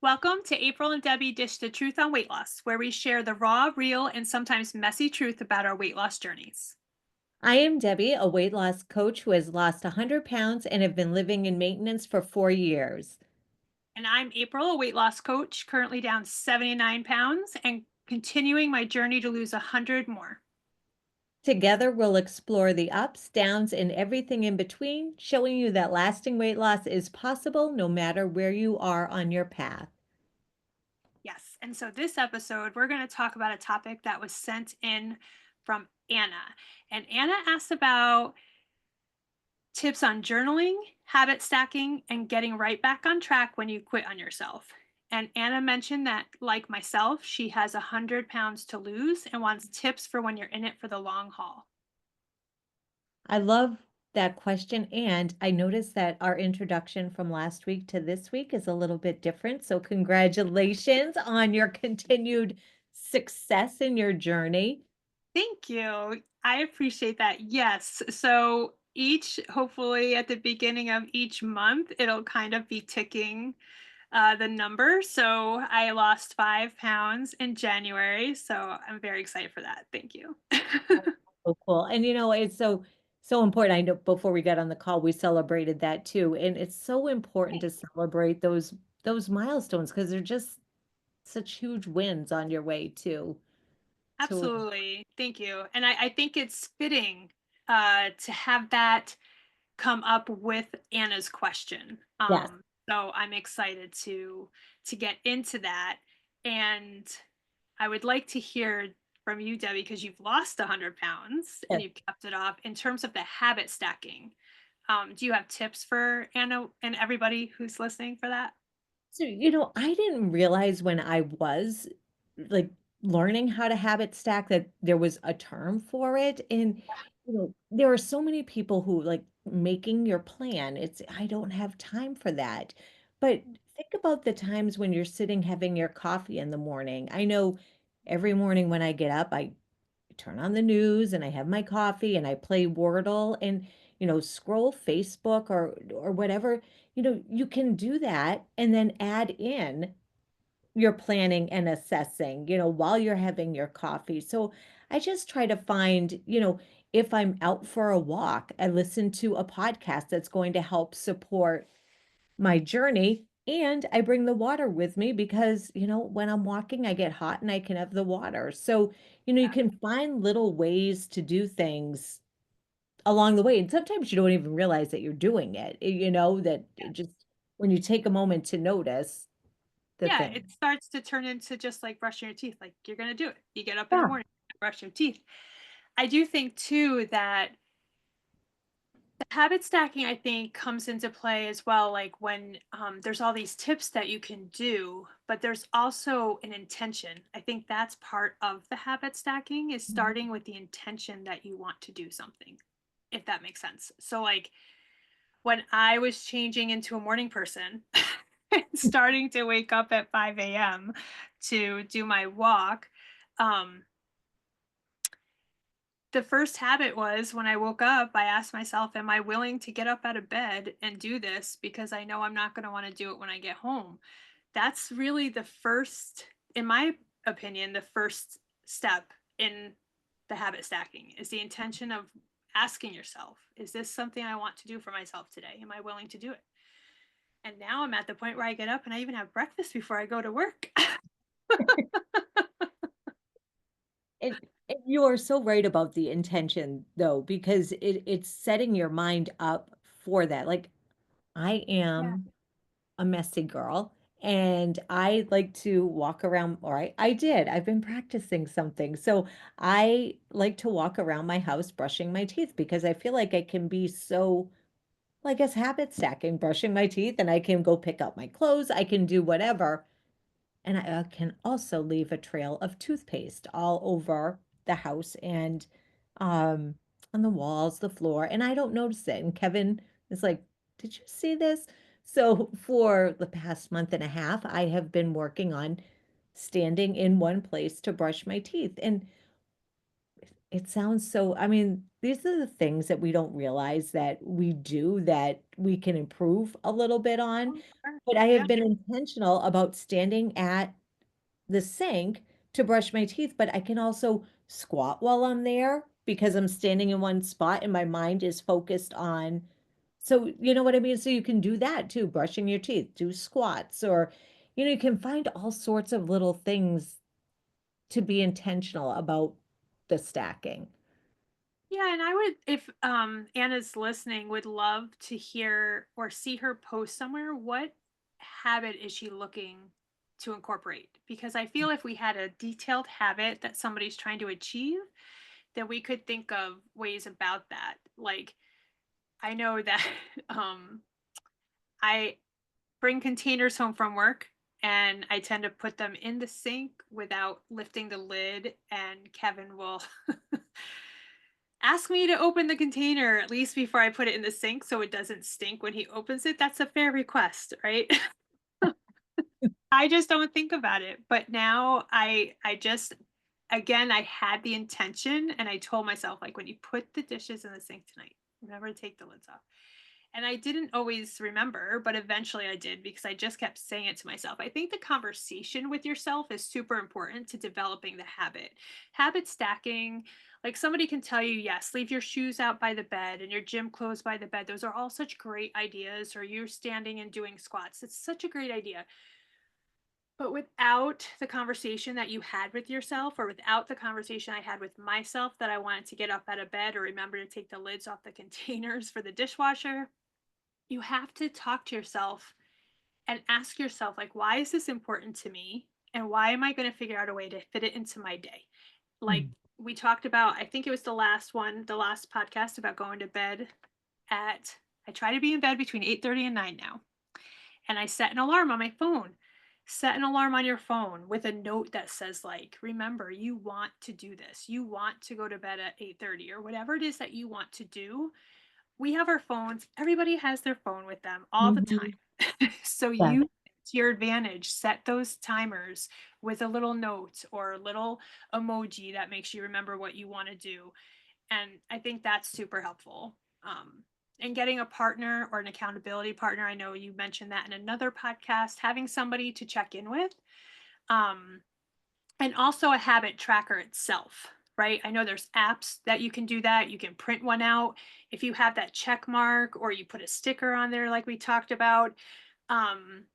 Welcome to April and Debbie Dish the Truth on Weight Loss, where we share the raw, real, and sometimes messy truth about our weight loss journeys. I am Debbie, a weight loss coach who has lost 100 pounds and have been living in maintenance for 4 years. And I'm April, a weight loss coach, currently down 79 pounds and continuing my journey to lose 100 more. Together, we'll explore the ups, downs, and everything in between, showing you that lasting weight loss is possible no matter where you are on your path. Yes. And so this episode, we're going to talk about a topic that was sent in from Anna. And Anna asked about tips on journaling, habit stacking, and getting right back on track when you quit on yourself. And Anna mentioned that, like myself, she has 100 pounds to lose and wants tips for when you're in it for the long haul. I love that question. And I noticed that our introduction from last week to this week is a little bit different. So, congratulations on your continued success in your journey. Thank you. I appreciate that. Yes. So hopefully at the beginning of each month, it'll kind of be ticking the number. So I lost 5 pounds in January. So I'm very excited for that. Thank you. So cool. And it's so important. I know before we got on the call, we celebrated that too. And it's so important to celebrate those milestones because they're just such huge wins on your way to Absolutely. Thank you. And I think it's fitting to have that come up with Anna's question. yes. So I'm excited to get into that. And I would like to hear from you, Debbie, because you've lost 100 pounds and Yes. you've kept it off in terms of the habit stacking. Do you have tips for Anna and everybody who's listening for that? So, I didn't realize when I was like learning how to habit stack that there was a term for it. And, there are so many people who like making your plan. I don't have time for that. But think about the times when you're sitting having your coffee in the morning. I know every morning when I get up, I turn on the news and I have my coffee and I play Wordle and scroll Facebook or whatever. You can do that and then add in your planning and assessing, while you're having your coffee. So I just try to find, if I'm out for a walk, I listen to a podcast that's going to help support my journey. And I bring the water with me because, when I'm walking, I get hot and I can have the water. So, you Yeah. can find little ways to do things along the way. And sometimes you don't even realize that you're doing it, that it just when you take a moment to notice the Yeah, it thing. starts to turn into just like brushing your teeth. Like you're going to do it. You get up in the Yeah. morning, brush your teeth. I do think too that the habit stacking, I think, comes into play as well. Like when there's all these tips that you can do, but there's also an intention. I think that's part of the habit stacking is starting with the intention that you want to do something, if that makes sense. So, like when I was changing into a morning person, starting to wake up at 5 a.m. to do my walk, um, the first habit was when I woke up, I asked myself, am I willing to get up out of bed and do this because I know I'm not going to want to do it when I get home? That's really the first, in my opinion, the first step in the habit stacking is the intention of asking yourself, is this something I want to do for myself today? Am I willing to do it? And now I'm at the point where I get up and I even have breakfast before I go to work. And you are so right about the intention though, because it's setting your mind up for that. Like I Yeah. am a messy girl and I like to walk around, or I did. I've been practicing something. So I like to walk around my house brushing my teeth because I feel like I can be so, well, I guess habit stacking, brushing my teeth, and I can go pick up my clothes. I can do whatever. And I can also leave a trail of toothpaste all over the house and um, on the walls, the floor, and I don't notice it. And Kevin is like, "Did you see this?" So for the past month and a half, I have been working on standing in one place to brush my teeth. And It sounds so, I mean, these are the things that we don't realize that we do that we can improve a little bit on. Oh, sure. But I Yeah. have been intentional about standing at the sink to brush my teeth, but I can also squat while I'm there because I'm standing in one spot and my mind is focused on. So, you know what I mean? So you can do that too, brushing your teeth, do squats, or, you can find all sorts of little things to be intentional about the stacking. Yeah, and I would, if Anna's listening, would love to hear or see her post somewhere. What habit is she looking to incorporate? Because I feel if we had a detailed habit that somebody's trying to achieve, then we could think of ways about that. Like I know that um I bring containers home from work and I tend to put them in the sink without lifting the lid, and Kevin will ask me to open the container at least before I put it in the sink so it doesn't stink when he opens it. That's a fair request, right? I just don't think about it. But now I just again I had the intention and I told myself like when you put the dishes in the sink tonight, remember to take the lids off. And I didn't always remember, but eventually I did because I just kept saying it to myself. I think the conversation with yourself is super important to developing the habit. Habit stacking, like somebody can tell you, yes, leave your shoes out by the bed and your gym clothes by the bed. Those are all such great ideas. Or you're standing and doing squats. It's such a great idea. But without the conversation that you had with yourself, or without the conversation I had with myself that I wanted to get up out of bed or remember to take the lids off the containers for the dishwasher, you have to talk to yourself and ask yourself like why is this important to me and why am I going to figure out a way to fit it into my day, like Mm. we talked about. I think it was the last one, the last podcast about going to bed at, I try to be in bed between 8:30 and 9 now, and I set an alarm on my phone. Set an alarm on your phone with a note that says like remember you want to do this, you want to go to bed at 8:30 or whatever it is that you want to do. We have our phones. Everybody has their phone with them all the Mhm. time. So Yeah. you to your advantage, set those timers with a little note or a little emoji that makes you remember what you want to do. And I think that's super helpful. And getting a partner or an accountability partner. I know you mentioned that in another podcast, having somebody to check in with. Um, and also a habit tracker itself, right? I know there's apps that you can do that. You can print one out if you have that check mark, or you put a sticker on there like we talked about. um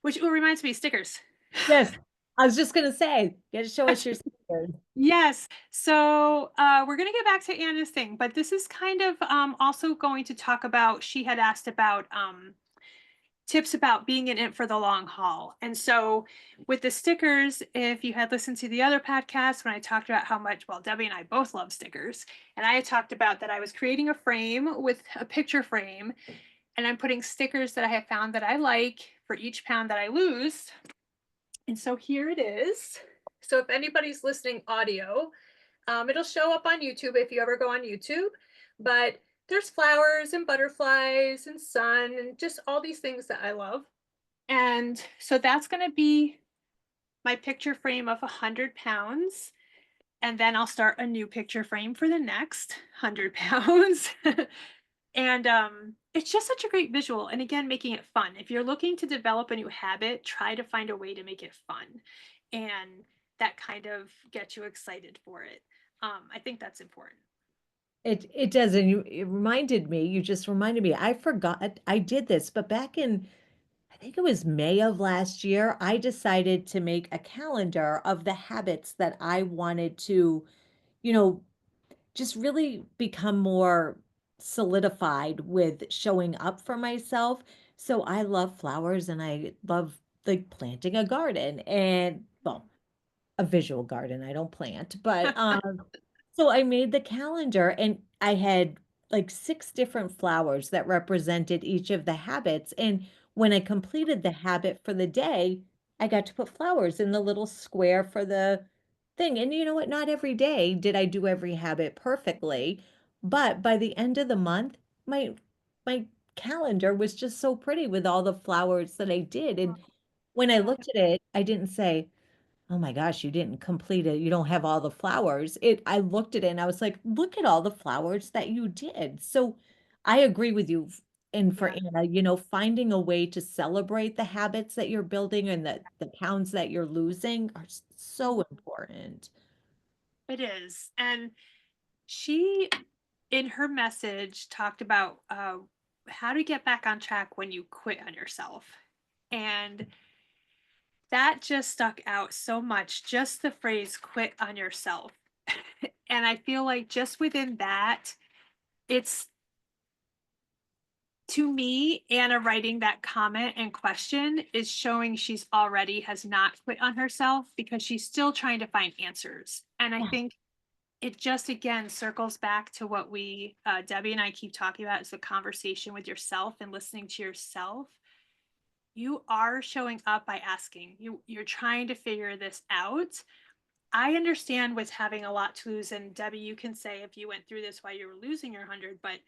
which reminds me, stickers. Yes. I was just gonna say, you gotta show us your stickers. Yes. So we're going to get back to Anna's thing, but this is kind of also going to talk about, she had asked about tips about being in it for the long haul. And so with the stickers, if you had listened to the other podcast when I talked about how much, well, Debbie and I both love stickers, and I had talked about that I was creating a frame with a picture frame, and I'm putting stickers that I have found that I like for each pound that I lose. And so here it is. So if anybody's listening audio, it'll show up on YouTube if you ever go on YouTube. But there's flowers and butterflies and sun and just all these things that I love. And so that's going to be my picture frame of 100 pounds. And then I'll start a new picture frame for the next 100 pounds. And it's just such a great visual. And again, making it fun. If you're looking to develop a new habit, try to find a way to make it fun. And that kind of gets you excited for it. I think that's important. It does, and it reminded me, you just reminded me, I forgot I did this, but back in, I think it was May of last year, I decided to make a calendar of the habits that I wanted to, you know, just really become more solidified with showing up for myself. So I love flowers and I love like planting a garden and well, a visual garden. I don't plant, but so I made the calendar and I had like 6 different flowers that represented each of the habits. And when I completed the habit for the day, I got to put flowers in the little square for the thing. And you know what? Not every day did I do every habit perfectly, but by the end of the month, my calendar was just so pretty with all the flowers that I did. And when I looked at it, I didn't say, oh my gosh, you didn't complete it. You don't have all the flowers. I looked at it and I was like, look at all the flowers that you did. So I agree with you. And for Yeah. Anna, finding a way to celebrate the habits that you're building and the pounds that you're losing are so important. It is. And she, in her message, talked about how to get back on track when you quit on yourself. And that just stuck out so much, just the phrase quit on yourself. And I feel like just within that, it's to me, Anna writing that comment and question is showing she's already has not quit on herself because she's still trying to find answers. And I Yeah. think it just again circles back to what we, Debbie and I keep talking about is the conversation with yourself and listening to yourself. You are showing up by asking. You're trying to figure this out. I understand with having a lot to lose, and Debbie, you can say if you went through this while you were losing your 100, but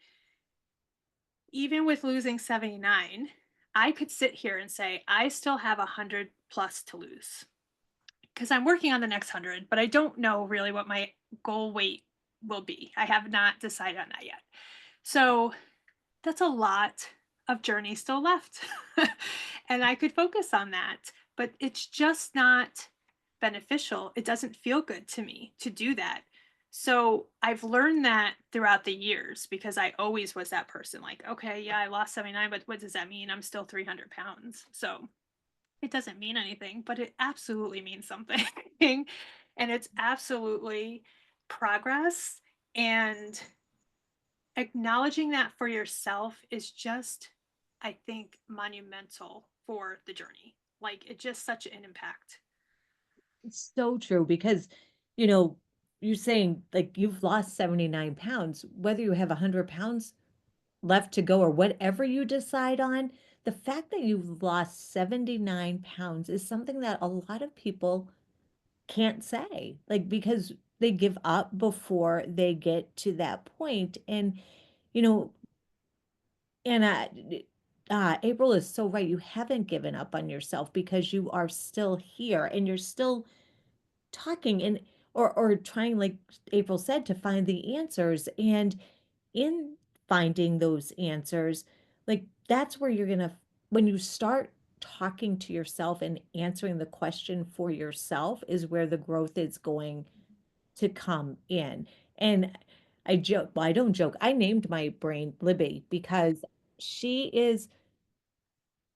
even with losing 79, I could sit here and say, I still have 100 plus to lose because I'm working on the next 100, but I don't know really what my goal weight will be. I have not decided on that yet. So that's a lot of journey still left. And I could focus on that, but it's just not beneficial. It doesn't feel good to me to do that. So I've learned that throughout the years because I always was that person like, okay, yeah, I lost 79, but what does that mean? I'm still 300 pounds. So it doesn't mean anything, but it absolutely means something. And it's absolutely progress. And acknowledging that for yourself is just, I think, monumental for the journey. Like it's just such an impact. It's so true because, you know, you're saying like you've lost 79 pounds, whether you have 100 pounds left to go or whatever you decide on, the fact that you've lost 79 pounds is something that a lot of people can't say, like, because they give up before they get to that point. And, you know, and April is so right. You haven't given up on yourself because you are still here and you're still talking and or trying, like April said, to find the answers. And in finding those answers, like that's where you're gonna, when you start talking to yourself and answering the question for yourself, is where the growth is going to come in. And I joke, well, I don't joke. I named my brain Libby because she is,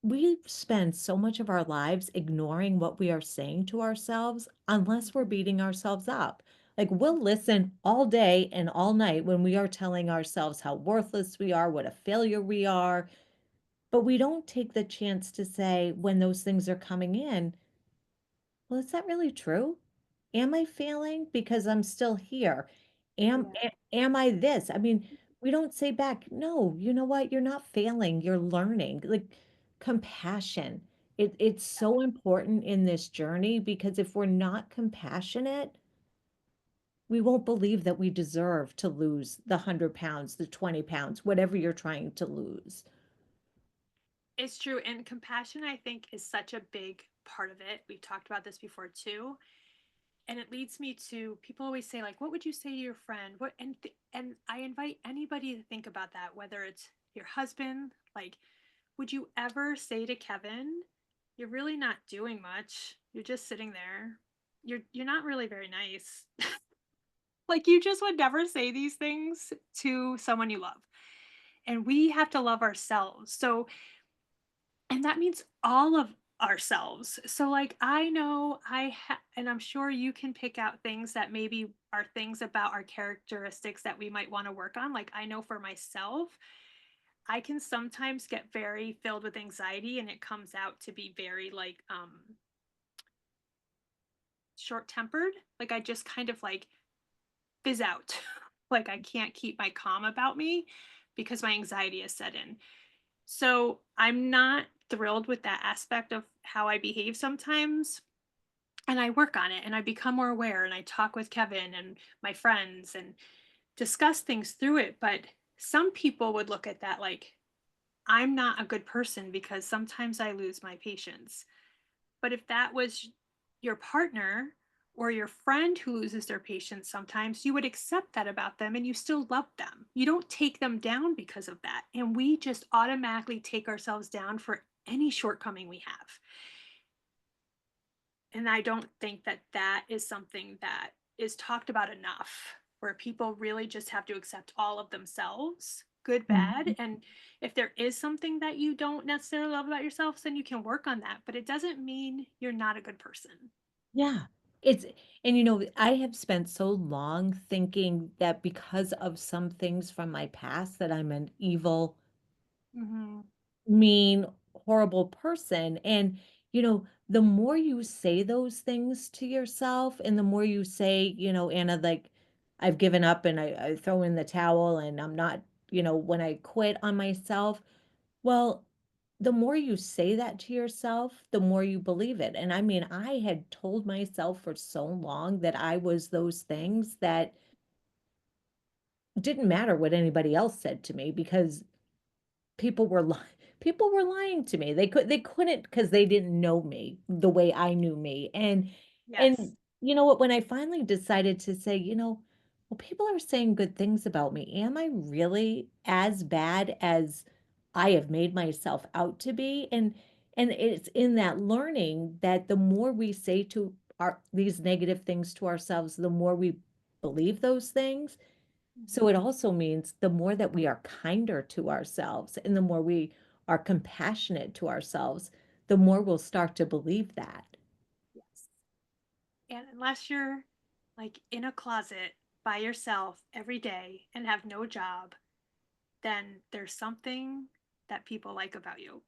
we spend so much of our lives ignoring what we are saying to ourselves unless we're beating ourselves up. Like we'll listen all day and all night when we are telling ourselves how worthless we are, what a failure we are, but we don't take the chance to say when those things are coming in, well, is that really true? Am I failing because I'm still here? Yeah. Am I this? I mean, we don't say back, no, you know what? You're not failing, you're learning. Like compassion. It's so important in this journey because if we're not compassionate, we won't believe that we deserve to lose the 100 pounds, the 20 pounds, whatever you're trying to lose. It's true. And compassion, I think, is such a big part of it. We've talked about this before too. And it leads me to people always say, like, what would you say to your friend? What and I invite anybody to think about that, whether it's your husband, like, would you ever say to Kevin, you're really not doing much. You're just sitting there. You're not really very nice. Like you just would never say these things to someone you love. And we have to love ourselves. So, and that means all of ourselves. So like I know and I'm sure you can pick out things that maybe are things about our characteristics that we might want to work on. Like I know for myself, I can sometimes get very filled with anxiety and it comes out to be very like short-tempered. Like I just kind of like fizz out. Like I can't keep my calm about me because my anxiety is set in. So I'm not thrilled with that aspect of how I behave sometimes. And I work on it and I become more aware and I talk with Kevin and my friends and discuss things through it. But some people would look at that like, I'm not a good person because sometimes I lose my patience. But if that was your partner or your friend who loses their patience sometimes, you would accept that about them and you still love them. You don't take them down because of that. And we just automatically take ourselves down for any shortcoming we have. And I don't think that that is something that is talked about enough, where people really just have to accept all of themselves, good, bad. Mhm. And if there is something that you don't necessarily love about yourself, then you can work on that. But it doesn't mean you're not a good person. Yeah. It's and I have spent so long thinking that because of some things from my past that I'm an evil, Hmm. mean, horrible person. And, the more you say those things to yourself and the more you say, Anna, like, I've given up and I throw in the towel and I'm not, when I quit on myself, well, the more you say that to yourself, the more you believe it. And I mean, I had told myself for so long that I was those things that didn't matter what anybody else said to me because people were ly people were lying to me. They couldn't because they didn't know me the way I knew me, Yes. and you know what, when I finally decided to say, "Well, people are saying good things about me. Am I really as bad as I have made myself out to be?" And it's in that learning that the more we say to our these negative things to ourselves, the more we believe those things. So Hmm. it also means the more that we are kinder to ourselves and the more we are compassionate to ourselves, the more we'll start to believe that. Yes. And unless you're like in a closet by yourself every day and have no job, then there's something that people like about you.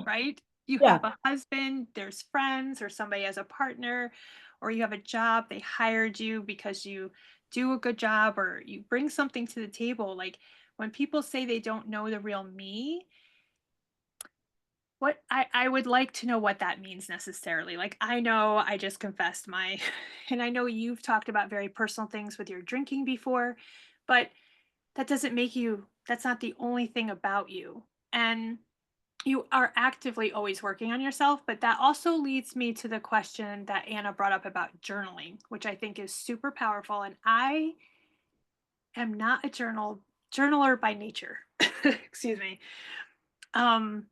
Right? You Yeah. have a husband, there's friends, or somebody has a partner, or you have a job, they hired you because you do a good job or you bring something to the table. Like when people say they don't know the real me, what I would like to know what that means necessarily. Like I know I just confessed my and I know you've talked about very personal things with your drinking before, but that doesn't make you that's not the only thing about you. And you are actively always working on yourself, but that also leads me to the question that Anna brought up about journaling, which I think is super powerful. And I am not a journaler by nature. Excuse me. Um,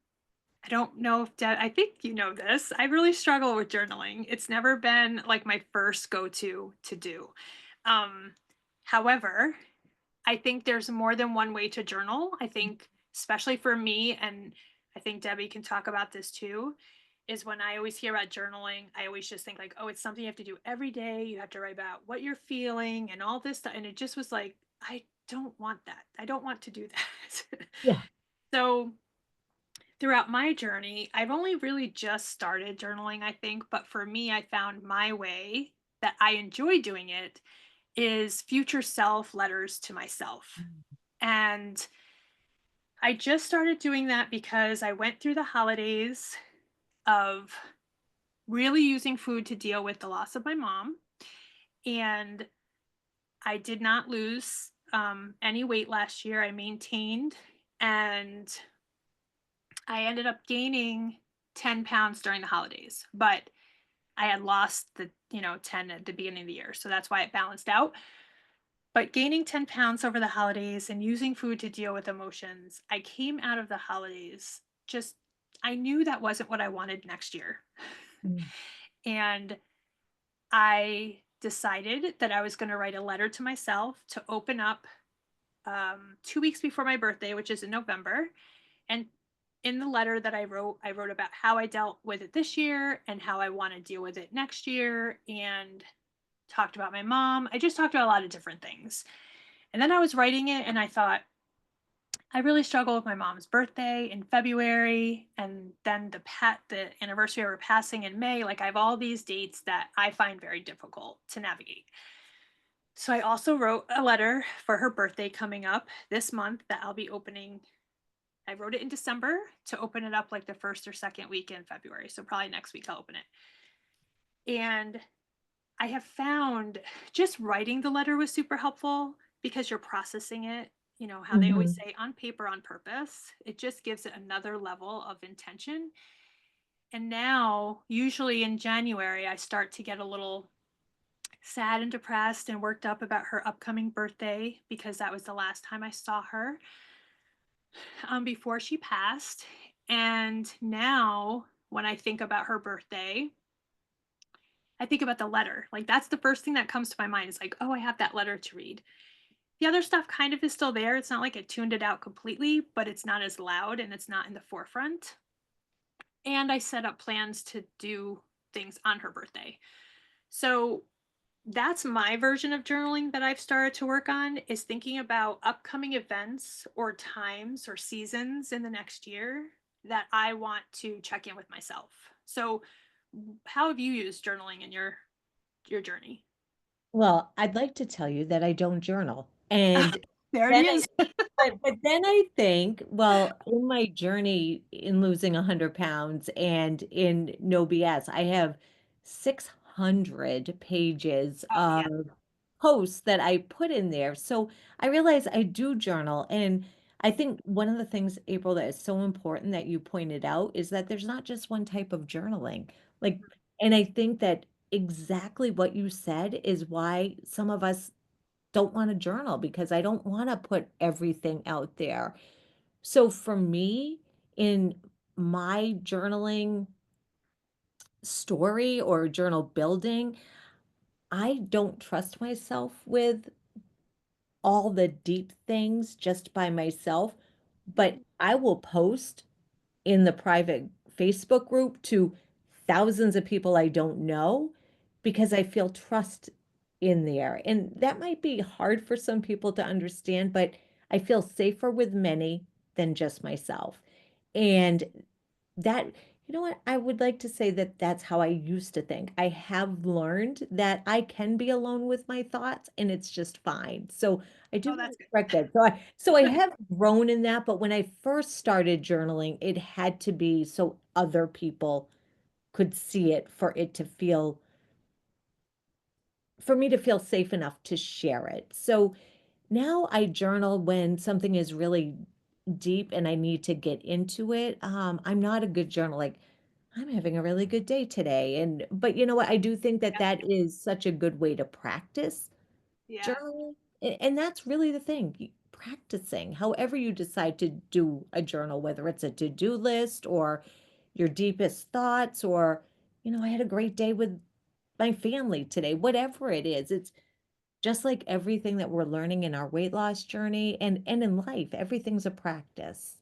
I don't know if I think you know this. I really struggle with journaling. It's never been like my first go-to to do. Um, However, I think there's more than one way to journal. I think, especially for me, and I think Debbie can talk about this too, is when I always hear about journaling, I always just think like, oh, it's something you have to do every day. You have to write about what you're feeling and all this stuff. And it just was like, I don't want that. I don't want to do that. Yeah. So throughout my journey, I've only really just started journaling, I think. But for me, I found my way that I enjoy doing it is future self letters to myself. And I just started doing that because I went through the holidays of really using food to deal with the loss of my mom. And I did not lose any weight last year. I maintained and I ended up gaining 10 pounds during the holidays, but I had lost the, 10 at the beginning of the year. So that's why it balanced out. But gaining 10 pounds over the holidays and using food to deal with emotions, I came out of the holidays just, I knew that wasn't what I wanted next year. Mm. And I decided that I was going to write a letter to myself to open up 2 weeks before my birthday, which is in November. And in the letter that I wrote about how I dealt with it this year and how I want to deal with it next year and talked about my mom. I just talked about a lot of different things. And then I was writing it and I thought, I really struggle with my mom's birthday in February and then the anniversary of her passing in May. Like I have all these dates that I find very difficult to navigate. So I also wrote a letter for her birthday coming up this month that I'll be opening. I wrote it in December to open it up like the first or second week in February. So probably next week I'll open it. And I have found just writing the letter was super helpful because you're processing it. You know, how they always Mhm. say on paper on purpose. It just gives it another level of intention. And now, usually in January, I start to get a little sad and depressed and worked up about her upcoming birthday because that was the last time I saw her before she passed. And now, when I think about her birthday, I think about the letter. Like, that's the first thing that comes to my mind is like, oh, I have that letter to read. The other stuff kind of is still there. It's not like I tuned it out completely, but it's not as loud and it's not in the forefront. And I set up plans to do things on her birthday. So that's my version of journaling that I've started to work on is thinking about upcoming events or times or seasons in the next year that I want to check in with myself. So how have you used journaling in your journey? Well, I'd like to tell you that I don't journal. And There it then is. but then I think, well, in my journey in losing 100 pounds and in no BS, I have 600 pages Oh yeah. of posts that I put in there. So I realize I do journal. And I think one of the things, April, that is so important that you pointed out is that there's not just one type of journaling. Like, and I think that exactly what you said is why some of us don't want to journal because I don't want to put everything out there. So for me, in my journaling story or journal building, I don't trust myself with all the deep things just by myself, but Mhm. I will post in the private Facebook group to thousands of people I don't know because I feel trust in there. And that might be hard for some people to understand, but I feel safer with many than just myself. And that, you know what, I would like to say that that's how I used to think. I have learned that I can be alone with my thoughts and it's just fine. So I do Oh, want to that's good. correct that. So I have grown in that, but when I first started journaling, it had to be so other people could see it for me to feel safe enough to share it. So now I journal when something is really deep and I need to get into it. I'm not a good journal. Like, I'm having a really good day today. But you know what? I do think that Yeah. that is such a good way to practice Yeah. journaling. And that's really the thing, practicing, however you decide to do a journal, whether it's a to-do list or your deepest thoughts, or, I had a great day with my family today, whatever it is. It's just like everything that we're learning in our weight loss journey and in life, everything's a practice.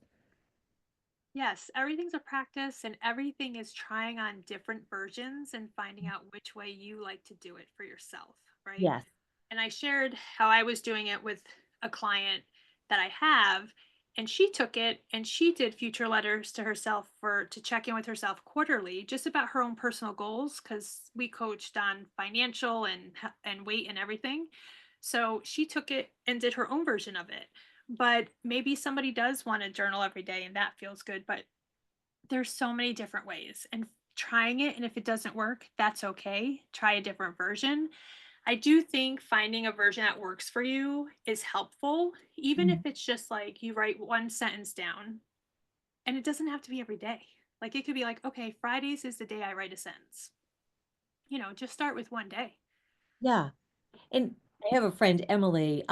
Yes, everything's a practice and everything is trying on different versions and finding out which way you like to do it for yourself, right? Yes. And I shared how I was doing it with a client that I have, and she took it and she did future letters to herself for to check in with herself quarterly, just about her own personal goals because we coached on financial and weight and everything. So she took it and did her own version of it. But maybe somebody does want to journal every day and that feels good, but there's so many different ways and trying it and if it doesn't work, that's okay. Try a different version. I do think finding a version that works for you is helpful, even if Mm. it's just like you write one sentence down and it doesn't have to be every day. Like it could be like, okay, Fridays is the day I write a sentence. Just start with one day. Yeah. And I have a friend, Emily,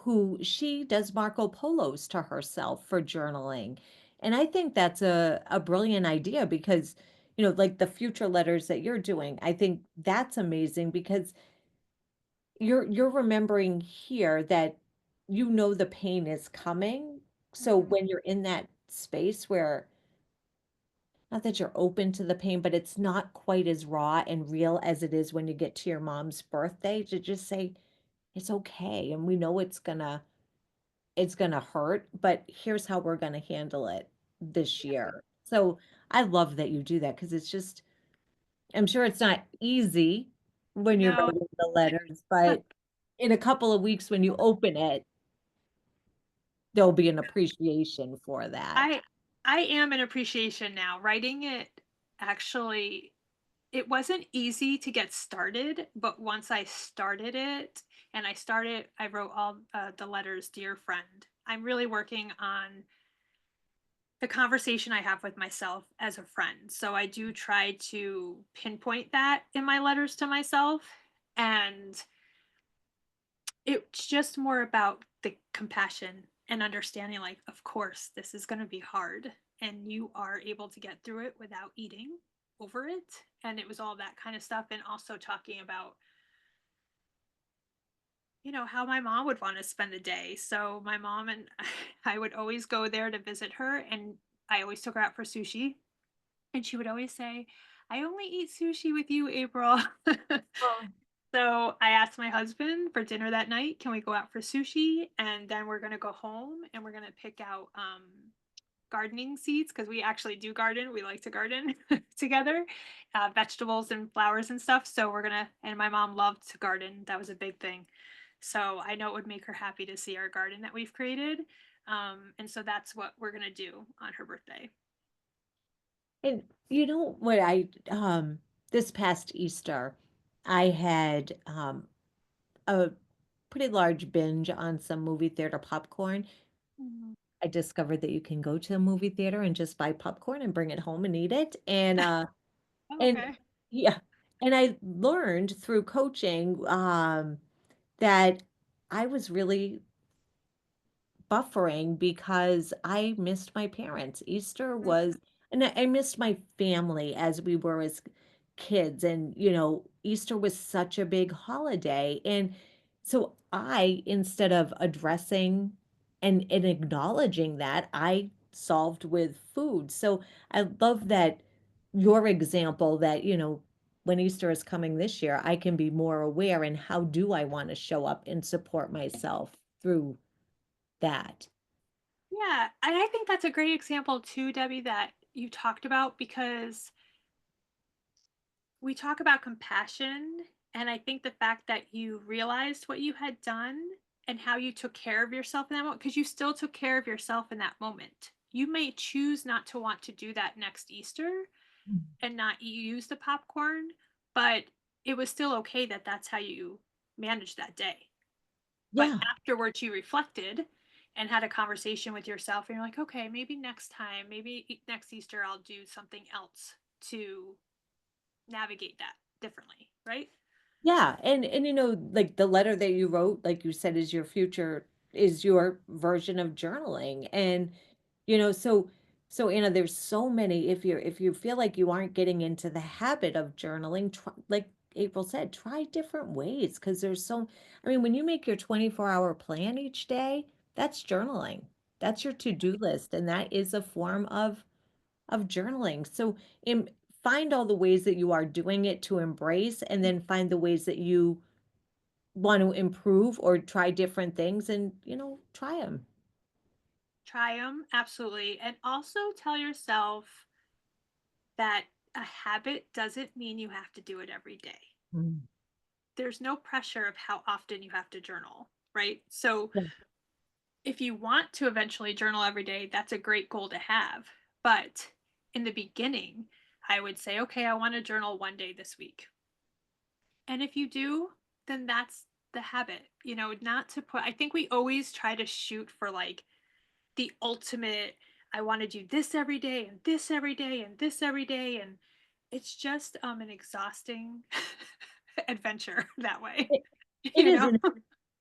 who she does Marco Polos to herself for journaling. And I think that's a brilliant idea because, like the future letters that you're doing, I think that's amazing because you're remembering here that the pain is coming. So Mhm. when you're in that space where not that you're open to the pain, but it's not quite as raw and real as it is when you get to your mom's birthday, to just say, it's okay. And we know it's gonna hurt, but here's how we're gonna handle it this year. So I love that you do that because it's just, I'm sure it's not easy when you're No, writing the letters, but in a couple of weeks when you open it, there'll be an appreciation for that. I I am in appreciation now. Writing it actually it wasn't easy to get started, but once I started it and I wrote all the letters, dear friend. I'm really working on the conversation I have with myself as a friend. So I do try to pinpoint that in my letters to myself. And it's just more about the compassion and understanding, like, of course, this is going to be hard. And you are able to get through it without eating over it. And it was all that kind of stuff. And also talking about, how my mom would want to spend the day. So my mom and I would always go there to visit her. And I always took her out for sushi. And she would always say, "I only eat sushi with you, April." Oh. So I asked my husband for dinner that night, "Can we go out for sushi? And then we're gonna go home and we're gonna pick out gardening seeds because we actually do garden. We like to garden together, vegetables and flowers and stuff. So we're gonna." And my mom loved to garden. That was a big thing. So I know it would make her happy to see our garden that we've created. And so that's what we're gonna do on her birthday. And you know what this past Easter, I had a pretty large binge on some movie theater popcorn. Mhm. I discovered that you can go to a movie theater and just buy popcorn and bring it home and eat it. Oh, And okay. yeah, and I learned through coaching that I was really buffering because I missed my parents. Easter was, and I missed my family as we were as kids. And, Easter was such a big holiday. And so instead of addressing and acknowledging that, I solved with food. So I love that your example that, when Easter is coming this year, I can be more aware and how do I want to show up and support myself through that. Yeah, and I think that's a great example too, Debbie, that you talked about because we talk about compassion. And I think the fact that you realized what you had done and how you took care of yourself in that moment, because you still took care of yourself in that moment. You may choose not to want to do that next Easter Mm. and not use the popcorn, but it was still okay that that's how you managed that day. But Yeah. afterwards, you reflected and had a conversation with yourself, and you're like, okay, maybe next time, maybe next Easter, I'll do something else to navigate that differently, right? Yeah, and like the letter that you wrote, like you said, is your version of journaling. And so Anna, there's so many, if you feel like you aren't getting into the habit of journaling, try, like April said, try different ways because I mean, when you make your 24-hour plan each day, that's journaling. That's your to-do list, and that is a form of journaling. So, find all the ways that you are doing it to embrace, and then find the ways that you want to improve or try different things and, try them. Try them, absolutely. And also tell yourself that a habit doesn't mean you have to do it every day. There's no pressure of how often you have to journal, right? So if you want to eventually journal every day, that's a great goal to have. But in the beginning, I would say, okay, I want to journal one day this week. And if you do, then that's the habit, not to put, I think we always try to shoot for like the ultimate, I want to do this every day and this every day and this every day. And it's just an exhausting adventure that way, It, it you is, know? and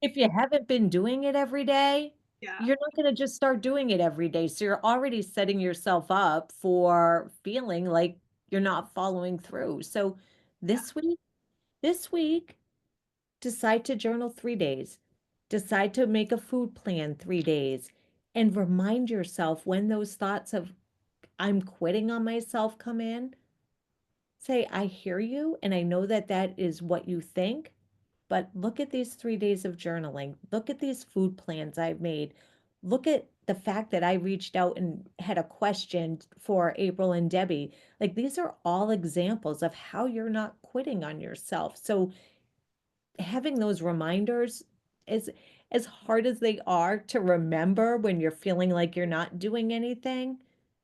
if you haven't been doing it every day, Yeah. you're not going to just start doing it every day. So you're already setting yourself up for feeling like you're not following through. So Yeah. this week, this week, decide to journal 3 days. Decide to make a food plan 3 days. And remind yourself when those thoughts of I'm quitting on myself come in, say, I hear you. And I know that that is what you think. But look at these 3 days of journaling. Look at these food plans I've made. Look at the fact that I reached out and had a question for April and Debbie. Like these are all examples of how you're not quitting on yourself. So having those reminders is as hard as they are to remember when you're feeling like you're not doing anything,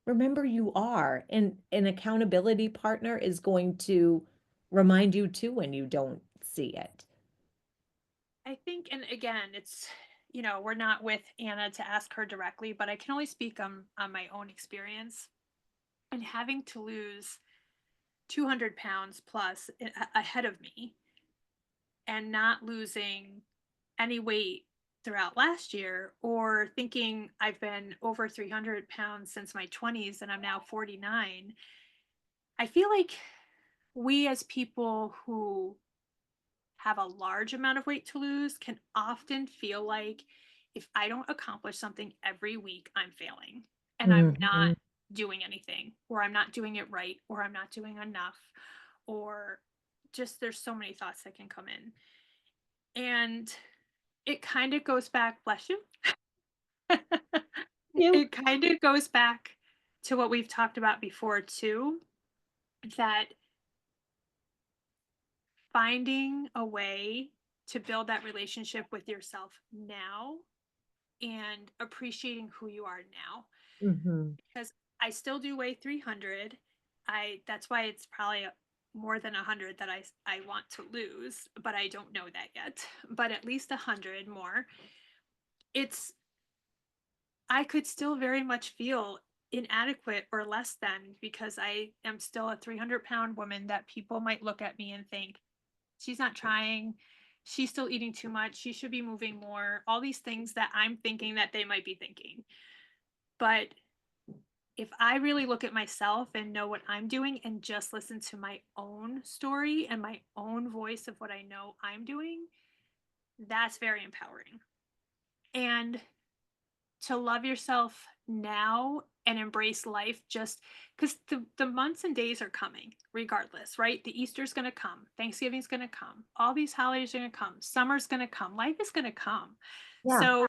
remember you are. And an accountability partner is going to remind you too when you don't see it. I think, and again, it's we're not with Anna to ask her directly, but I can only speak on my own experience. And having to lose 200 pounds plus ahead of me and not losing any weight throughout last year, or thinking I've been over 300 pounds since my 20s and I'm now 49. I feel like we as people who have a large amount of weight to lose can often feel like if I don't accomplish something every week, I'm failing and I'm not Mhm. doing anything, or I'm not doing it right, or I'm not doing enough, or just there's so many thoughts that can come in. And it kind of goes back, bless you. You. It kind of goes back to what we've talked about before, too, that finding a way to build that relationship with yourself now and appreciating who you are now. Mhm. Because I still do weigh 300. That's why it's probably more than 100 that I want to lose, but I don't know that yet. But at least 100 more. It's I could still very much feel inadequate or less than, because I am still a 300-pound woman that people might look at me and think she's not trying. She's still eating too much. She should be moving more. All these things that I'm thinking that they might be thinking. But if I really look at myself and know what I'm doing and just listen to my own story and my own voice of what I know I'm doing, that's very empowering. And to love yourself now and embrace life, just because the months and days are coming regardless, right? The Easter's going to come, Thanksgiving's going to come, all these holidays are going to come, summer's going to come, life is going to come. Yeah. So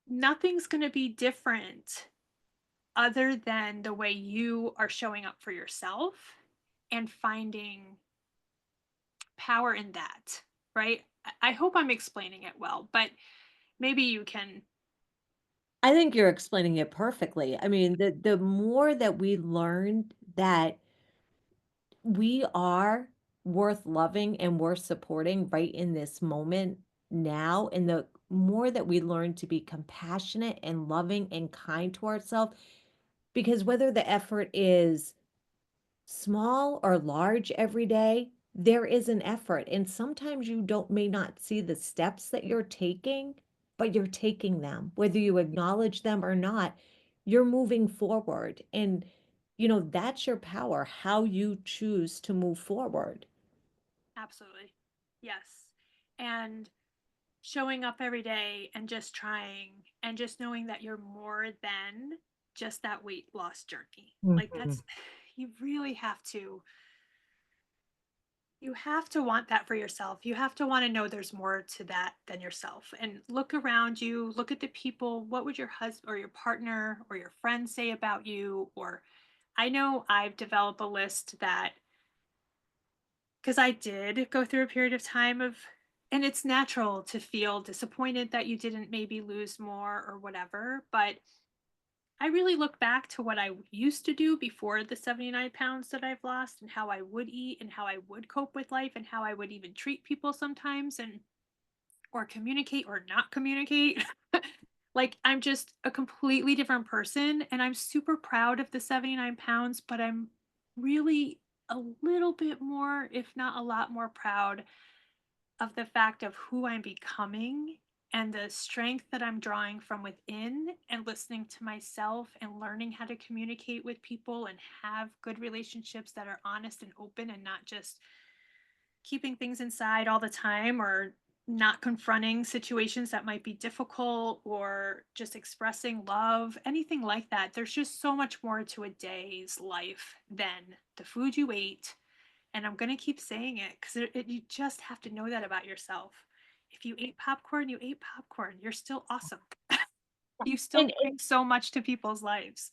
nothing's going to be different other than the way you are showing up for yourself and finding power in that, right? I hope I'm explaining it well, but maybe you can. I think you're explaining it perfectly. I mean, the more that we learned that we are worth loving and worth supporting right in this moment now, and the more that we learn to be compassionate and loving and kind to ourselves, because whether the effort is small or large every day, there is an effort. And sometimes you don't may not see the steps that you're taking, but you're taking them. Whether you acknowledge them or not, you're moving forward. And that's your power, how you choose to move forward. Absolutely. Yes. And showing up every day and just trying and just knowing that you're more than just that weight loss journey. Like Mhm. that's you really have to want that for yourself. You have to want to know there's more to that than yourself. And look around you, look at the people. What would your husband or your partner or your friends say about you? Or I know I've developed a list that, because I did go through a period of time of, and it's natural to feel disappointed that you didn't maybe lose more or whatever. But I really look back to what I used to do before the 79 pounds that I've lost, and how I would eat and how I would cope with life and how I would even treat people sometimes, and or communicate or not communicate. Like I'm just a completely different person, and I'm super proud of the 79 pounds, but I'm really a little bit more, if not a lot more proud of the fact of who I'm becoming and the strength that I'm drawing from within, and listening to myself and learning how to communicate with people and have good relationships that are honest and open and not just keeping things inside all the time, or not confronting situations that might be difficult, or just expressing love, anything like that. There's just so much more to a day's life than the food you ate. And I'm going to keep saying it because you just have to know that about yourself. If you ate popcorn, you ate popcorn. You're still awesome. You still And bring so much to people's lives.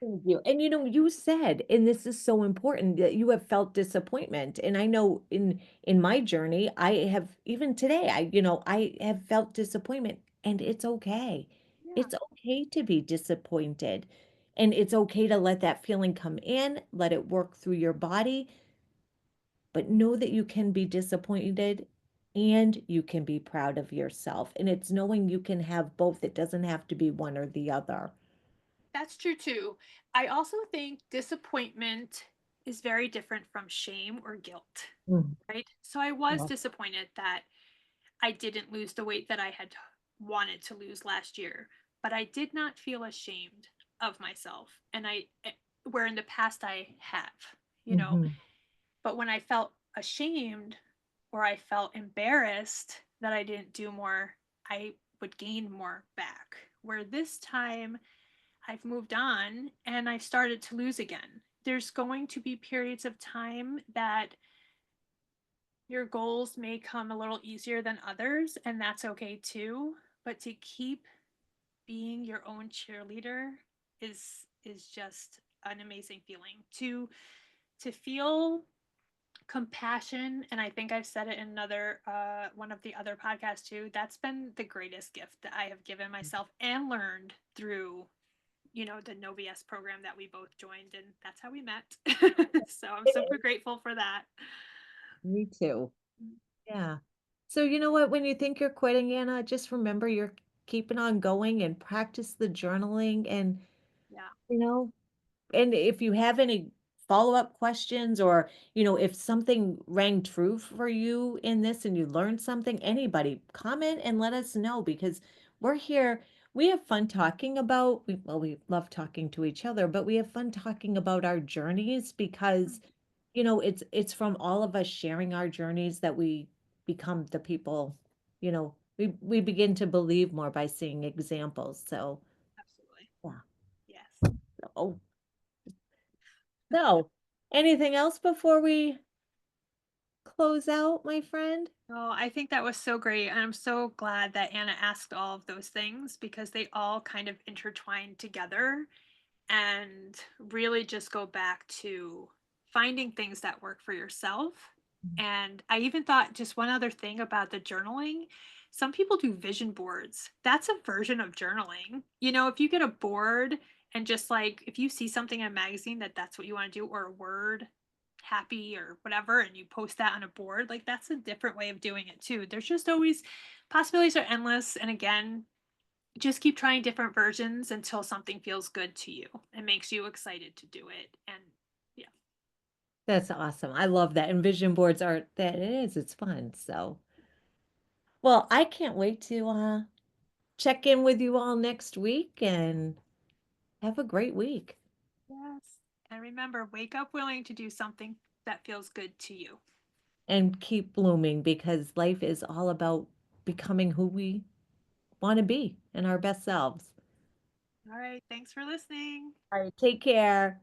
thank you. And you said, and this is so important, that you have felt disappointment. And I know in my journey, I have even today, I have felt disappointment, and it's okay. Yeah, It's okay to be disappointed. And it's okay to let that feeling come in, let it work through your body, but know that you can be disappointed and you can be proud of yourself. And it's knowing you can have both. It doesn't have to be one or the other. That's true too. I also think disappointment is very different from shame or guilt, Mm. right? So I was Well, disappointed that I didn't lose the weight that I had wanted to lose last year, but I did not feel ashamed of myself. And where in the past I have, you know, mhm. but when I felt ashamed or I felt embarrassed that I didn't do more, I would gain more back. Where this time I've moved on and I've started to lose again. There's going to be periods of time that your goals may come a little easier than others, and that's okay too. But to keep being your own cheerleader is just an amazing feeling. To feel compassion, and I think I've said it in another one of the other podcasts too, that's been the greatest gift that I have given myself and learned through, the No BS program that we both joined, and that's how we met. So I'm super grateful for that. Me too. Yeah. So you know what? When you think you're quitting, Anna, just remember you're keeping on going and practice the journaling and, Yeah. you know, and if you have any follow-up questions or, if something rang true for you in this and you learned something, anybody comment and let us know because we're here. We have fun talking about, well, we love talking to each other, but we have fun talking about our journeys because, it's from all of us sharing our journeys that we become the people, we begin to believe more by seeing examples. So, Absolutely. yeah. Yes. Oh, so, anything else before we close out, my friend? Oh, I think that was so great. And I'm so glad that Anna asked all of those things because they all kind of intertwine together and really just go back to finding things that work for yourself. And I even thought just one other thing about the journaling. Some people do vision boards. That's a version of journaling. If you get a board and just like if you see something in a magazine that's what you want to do, or a word happy or whatever, and you post that on a board, like that's a different way of doing it too. There's just always possibilities are endless. And again, just keep trying different versions until something feels good to you and makes you excited to do it. And yeah. That's awesome. I love that. And vision boards are that it is, it's fun. So, well, I can't wait to check in with you all next week and have a great week Yes. And remember, wake up willing to do something that feels good to you. and keep blooming because life is all about becoming who we want to be and our best selves. All right. Thanks for listening. All right, take care.